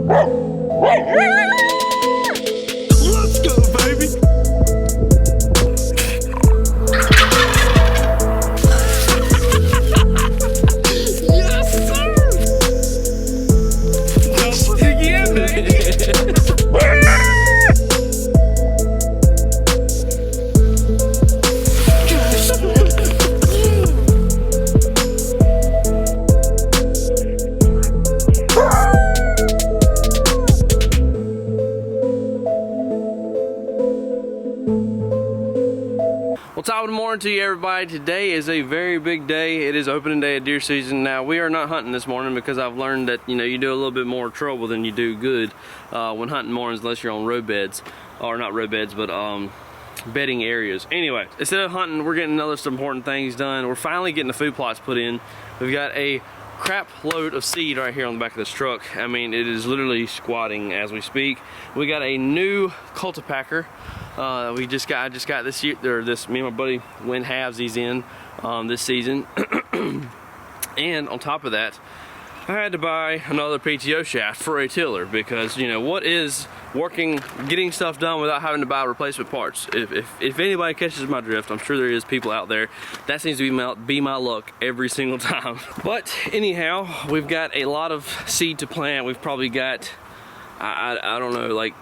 Let's go, baby. Yes, sir. Double again, baby. Well, top of the morning to you, everybody. Today is a very big day. It is opening day of deer season. Now, we are not hunting this morning because I've learned that, you know, you do a little bit more trouble than you do good when hunting mornings, unless you're on road beds, or not road beds, but bedding areas. Anyway, instead of hunting, we're getting other some important things done. We're finally getting the food plots put in. We've got a crap load of seed right here on the back of this truck. I mean, it is literally squatting as we speak. We got a new Cultipacker. I just got this year, or this, me and my buddy went halvesies in this season. And on top of that, I had to buy another PTO shaft for a tiller because, you know, what is working, getting stuff done without having to buy replacement parts? If anybody catches my drift, I'm sure there is people out there. That seems to be my luck every single time. But anyhow, we've got a lot of seed to plant. We've probably got, I don't know, like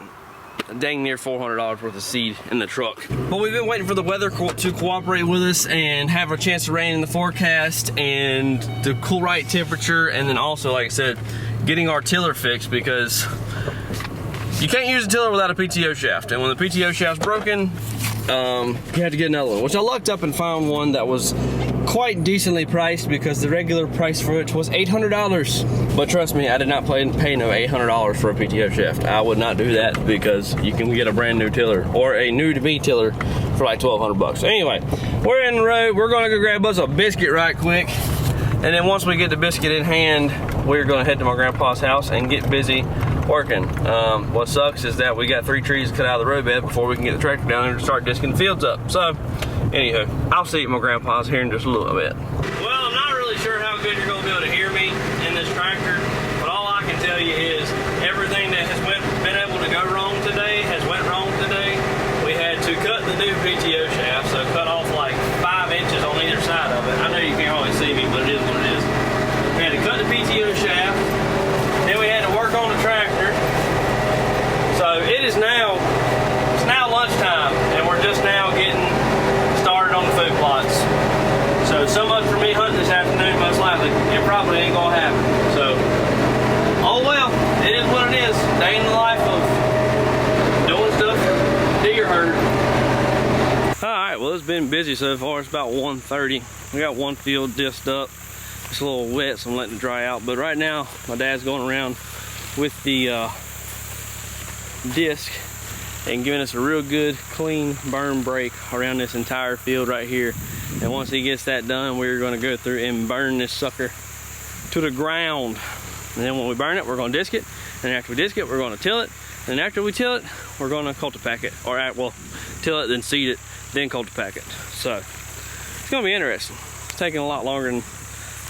dang near $400 worth of seed in the truck. But we've been waiting for the weather to cooperate with us and have a chance to rain in the forecast and the cool right temperature, and then also, like I said, getting our tiller fixed, because you can't use a tiller without a PTO shaft, and when the PTO shaft's broken, you have to get another one, which I looked up and found one that was quite decently priced, because the regular price for it was $800. But trust me, I did not pay no $800 for a PTO shaft. I would not do that, because you can get a brand new tiller, or a new to me tiller, for like $1,200. Anyway, we're in the road. We're gonna go grab us a biscuit right quick, and then once we get the biscuit in hand, we're gonna head to my grandpa's house and get busy working. What sucks is that we got 3 trees cut out of the roadbed before we can get the tractor down there to start disking the fields up. So, anywho, I'll see you at my grandpa's here in just a little bit. Well, I'm not really sure how good you're gonna be able to hear me in this tractor, but all I can tell you is everything that has been able to go wrong today has went wrong today. We had to cut the new PTO shaft, so cut off like 5 inches on either side of it. I know you can't always see me, but it is what it is. We had to cut the PTO shaft, then we had to work on the tractor. So it's now lunchtime, and we're just now getting started on the food plots. So much for me hunting this afternoon, most likely. It probably ain't gonna happen. So, oh well, it is what it is. Day in the life of doing stuff deer herd. Alright, well, it's been busy so far. It's about 1:30. We got one field disked up. It's a little wet, so I'm letting it dry out. But right now, my dad's going around with the disc and giving us a real good clean burn break around this entire field right here. And once he gets that done, we're going to go through and burn this sucker to the ground. And then when we burn it, we're going to disc it. And after we disc it, we're going to till it. And after we till it, we're going to Cultipack it. Or, well, till it, then seed it, then Cultipack it. So, it's going to be interesting. It's taking a lot longer than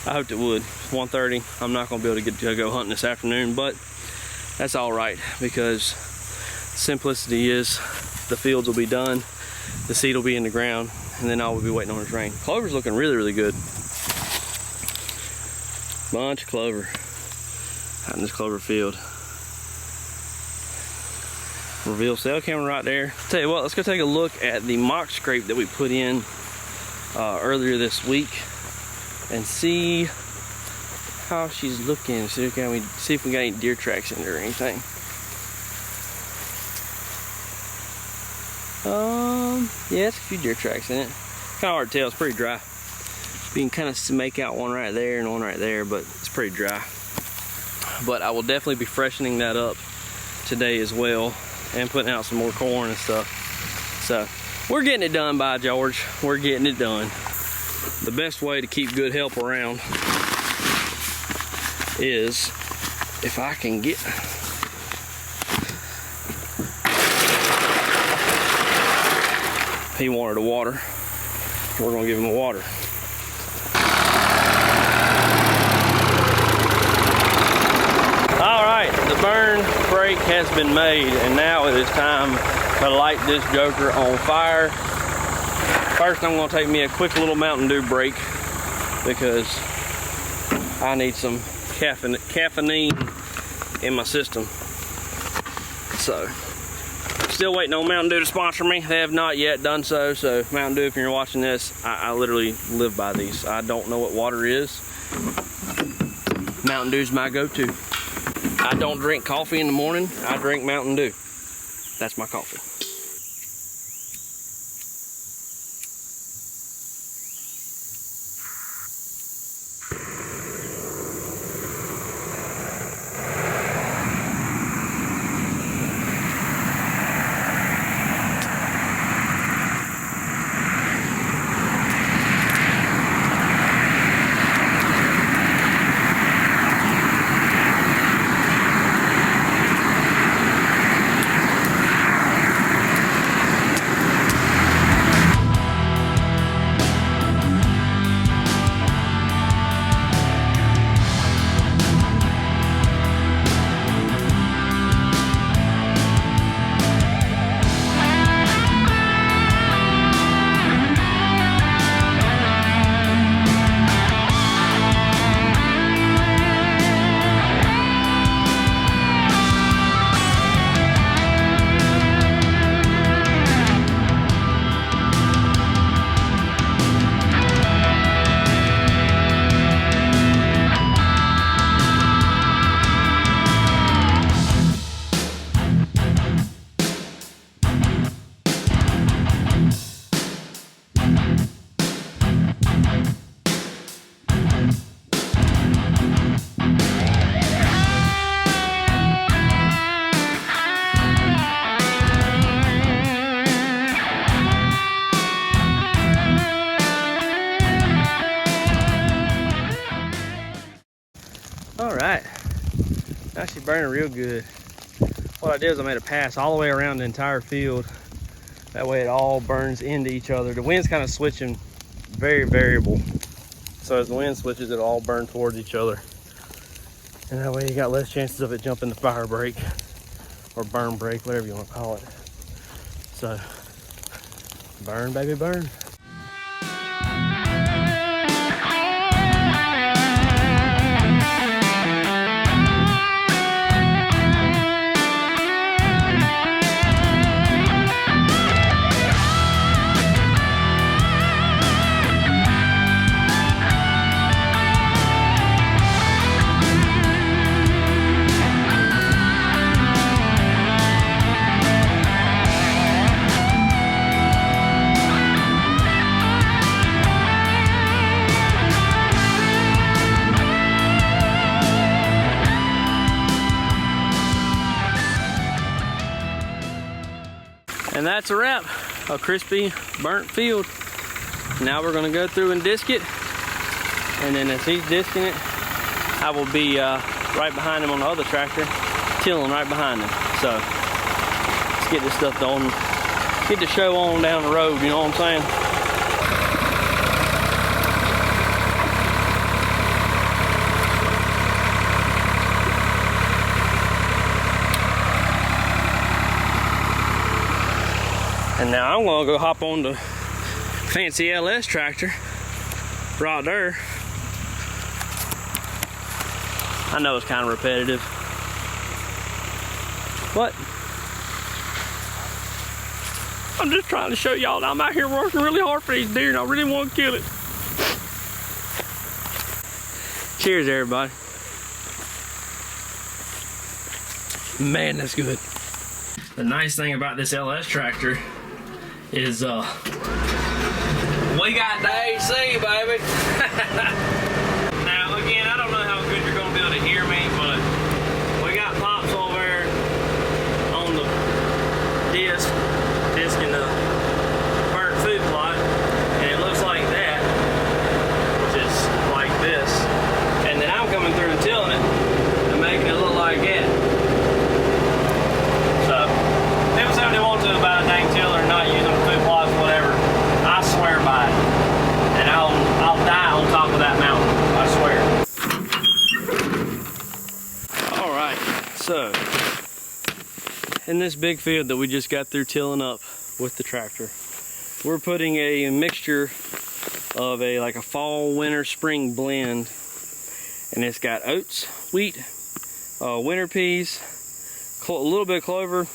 I hoped it would. It's 1:30. I'm not going to be able to go hunting this afternoon, but that's all right, because simplicity is the fields will be done, the seed will be in the ground, and then all we'll be waiting on is rain. Clover's looking really, really good. Bunch of clover out in this clover field. Reveal cell camera right there. Tell you what, let's go take a look at the mock scrape that we put in earlier this week and see how she's looking. See if we got any deer tracks in there or anything. Yeah, it's a few deer tracks in it. Kind of hard to tell, it's pretty dry. You can kind of make out one right there and one right there, but it's pretty dry. But I will definitely be freshening that up today as well, and putting out some more corn and stuff. So, we're getting it done, by George. We're getting it done. The best way to keep good help around is if I can get he wanted a water. We're gonna give him a water. All right, Alright, the burn break has been made, and now it is time to light this joker on fire. First, I'm going to take me a quick little Mountain Dew break because I need some caffeine in my system. So, still waiting on Mountain Dew to sponsor me. They have not yet done so. So, Mountain Dew, if you're watching this, I literally live by these. I don't know what water is. Mountain Dew's my go-to. I don't drink coffee in the morning. I drink Mountain Dew. That's my coffee. Alright, now she's burning real good. What I did is I made a pass all the way around the entire field. That way it all burns into each other. The wind's kind of switching, very variable. So as the wind switches, it'll all burn towards each other. And that way you got less chances of it jumping the fire break or burn break, whatever you want to call it. So, burn, baby, burn. And that's a wrap, a crispy burnt field. Now we're gonna go through and disc it. And then as he's disking it, I will be right behind him on the other tractor, tilling right behind him. So let's get this stuff done, get the show on down the road, you know what I'm saying? And now I'm gonna go hop on the fancy LS tractor right there. I know it's kind of repetitive, but I'm just trying to show y'all that I'm out here working really hard for these deer and I really want to kill it. Cheers, everybody. Man, that's good. The nice thing about this LS tractor is we got the AC, baby. Now again, I don't know how good you're gonna be able to hear me, but we got Pops over there on the disking the burnt food plot, and it looks like that, which is like this. And then I'm coming through and tilling it and making it look like that. So people say what they want to about a dang tiller and not using food plots, whatever. I swear by it, and I'll die on top of that mountain. So, in this big field that we just got through tilling up with the tractor, we're putting a mixture of like a fall, winter, spring blend, and it's got oats, wheat, winter peas, a little bit of clover,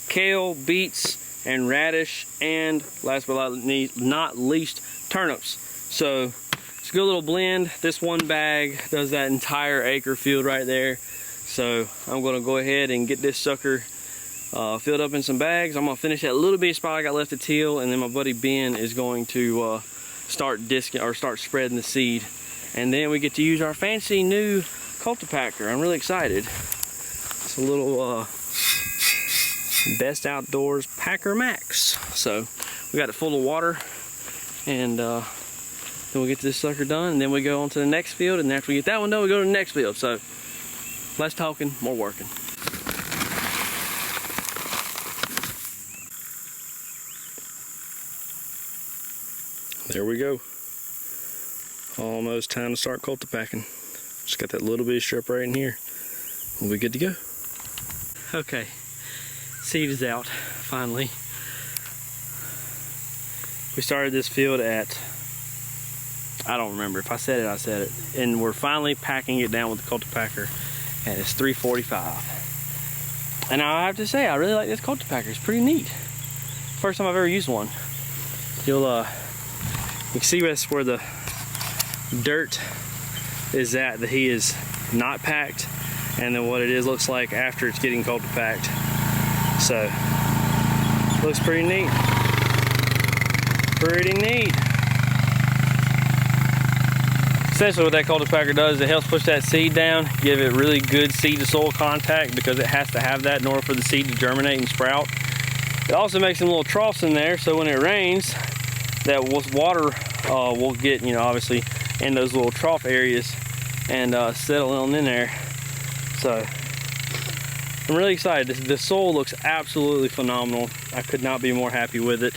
kale, beets, and radish, and last but not least, turnips. So it's a good little blend. This one bag does that entire acre field right there. So I'm gonna go ahead and get this sucker filled up in some bags. I'm gonna finish that little bitty spot I got left to till, and then my buddy Ben is going to start spreading the seed. And then we get to use our fancy new Cultipacker. I'm really excited. It's a little Best Outdoors Packer Max. So we got it full of water, and then we'll get this sucker done, and then we go on to the next field, and after we get that one done, we go to the next field. So less talking, more working. There we go. Almost time to start Cultipacking. Just got that little bitty strip right in here. We'll be good to go. Okay, seed is out, finally. We started this field at, I don't remember. If I said it, I said it. And we're finally packing it down with the Cultipacker, and it's 3:45. And I have to say, I really like this Cultipacker. It's pretty neat. First time I've ever used one. You can see that's where the dirt is at that he is not packed, and then what it is looks like after it's getting Cultipacked. So looks pretty neat. Pretty neat. Essentially what that Cultipacker does is it helps push that seed down, give it really good seed to soil contact, because it has to have that in order for the seed to germinate and sprout. It also makes some little troughs in there, so when it rains, that water will get, you know, obviously in those little trough areas and settle on in there. So I'm really excited. The soil looks absolutely phenomenal. I could not be more happy with it.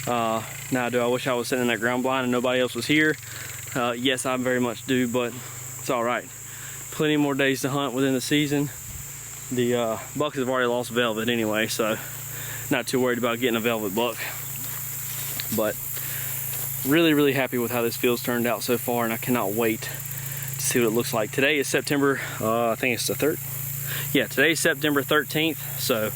Now, do I wish I was sitting in that ground blind and nobody else was here? Yes, I very much do, but it's all right. Plenty more days to hunt within the season. The bucks have already lost velvet anyway, so not too worried about getting a velvet buck. But really, really happy with how this field's turned out so far, and I cannot wait to see what it looks like. Today is September, I think it's the 3rd. Yeah, today is September 13th, so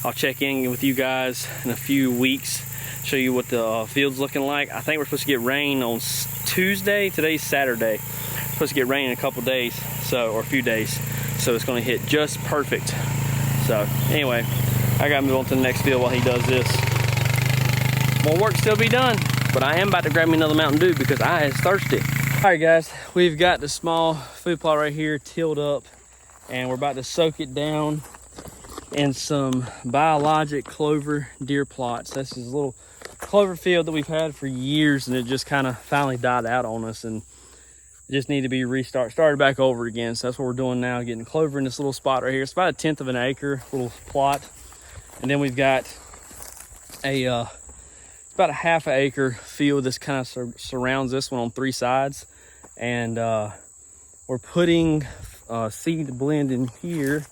I'll check in with you guys in a few weeks, show you what the field's looking like. I think we're supposed to get rain on Tuesday. Today's Saturday. We're supposed to get rain in a couple days, or a few days, so it's going to hit just perfect. So anyway, I gotta move on to the next field while he does this. More work still be done, but I am about to grab me another Mountain Dew because I is thirsty. All right, guys, we've got the small food plot right here tilled up, and we're about to soak it down in some biologic clover deer plots. This is a little clover field that we've had for years, and it just kind of finally died out on us, and it just need to be started back over again. So that's what we're doing now, getting clover in this little spot right here. It's about 1/10 of an acre, little plot. And then we've got it's about a 1/2 acre field that's kind of surrounds this one on 3 sides. And we're putting seed blend in here,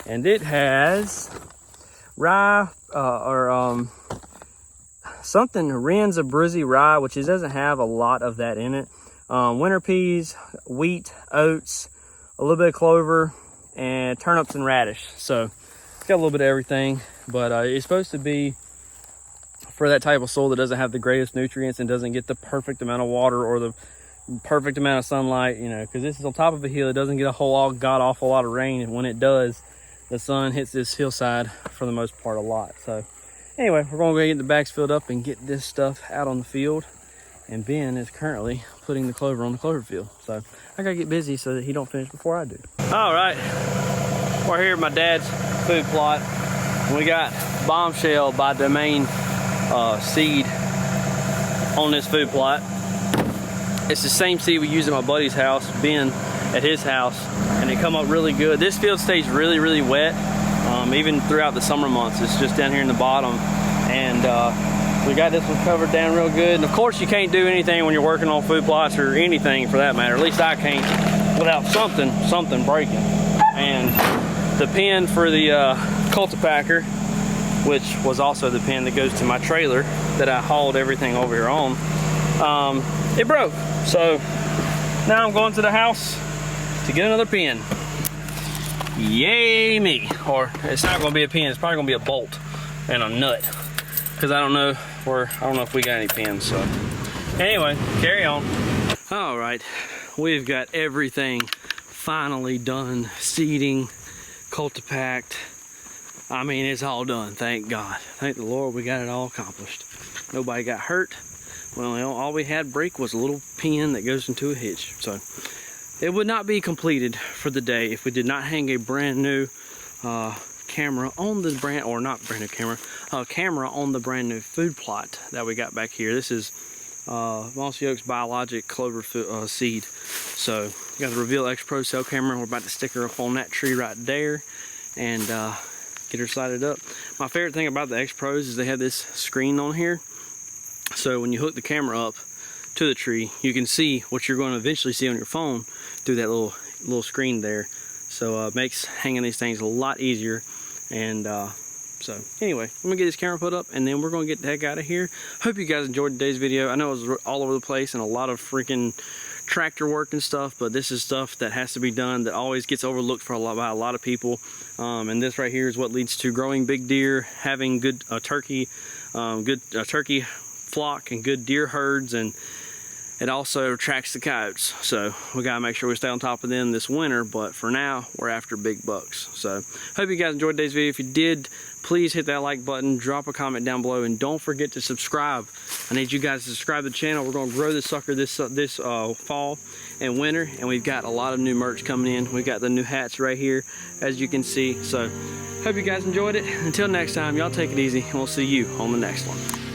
and it has rye something Ren's Abruzzi rye, which it doesn't have a lot of that in it. Winter peas, wheat, oats, a little bit of clover, and turnips and radish. So it's got a little bit of everything, but it's supposed to be for that type of soil that doesn't have the greatest nutrients and doesn't get the perfect amount of water or the perfect amount of sunlight, you know, because this is on top of a hill. It doesn't get a whole god-awful lot of rain, and when it does, the sun hits this hillside for the most part a lot. So anyway, we're going to go get the bags filled up and get this stuff out on the field. And Ben is currently putting the clover on the clover field. So I gotta get busy so that he don't finish before I do. All right, we're here at my dad's food plot. We got Bombshell by Domain seed on this food plot. It's the same seed we use at my buddy's house, Ben, at his house, and they come up really good. This field stays really, really wet, even throughout the summer months. It's just down here in the bottom, and we got this one covered down real good. And of course, you can't do anything when you're working on food plots, or anything for that matter. At least I can't, without something breaking. And the pin for the Cultipacker, which was also the pin that goes to my trailer that I hauled everything over here on, it broke. So now I'm going to the house to get another pin. Yay me. Or it's not going to be a pin, it's probably going to be a bolt and a nut, because I don't know if we got any pins. So anyway, carry on. All right, we've got everything finally done. Seeding, Cultipacked. I mean, it's all done, thank God. Thank the Lord we got it all accomplished. Nobody got hurt. Well, you know, all we had break was a little pin that goes into a hitch. So it would not be completed for the day if we did not hang a brand new camera on the camera on the brand new food plot that we got back here. This is Mossy Oaks Biologic Clover seed. So we got the Reveal X Pro cell camera. We're about to stick her up on that tree right there and get her sighted up. My favorite thing about the X Pros is they have this screen on here. So when you hook the camera up to the tree, you can see what you're going to eventually see on your phone through that little screen there. So it makes hanging these things a lot easier. And so anyway, I'm gonna get this camera put up and then we're gonna get the heck out of here. Hope you guys enjoyed today's video. I know it was all over the place and a lot of freaking tractor work and stuff, but this is stuff that has to be done that always gets overlooked by a lot of people. And this right here is what leads to growing big deer, having good turkey flock and good deer herds, and it also attracts the coyotes. So we gotta make sure we stay on top of them this winter, but for now we're after big bucks. So hope you guys enjoyed today's video. If you did, please hit that like button, drop a comment down below, and don't forget to subscribe. I need you guys to subscribe to the channel. We're gonna grow this sucker this fall and winter, and we've got a lot of new merch coming in. We got the new hats right here, as you can see. So hope you guys enjoyed it. Until next time, y'all take it easy, and we'll see you on the next one.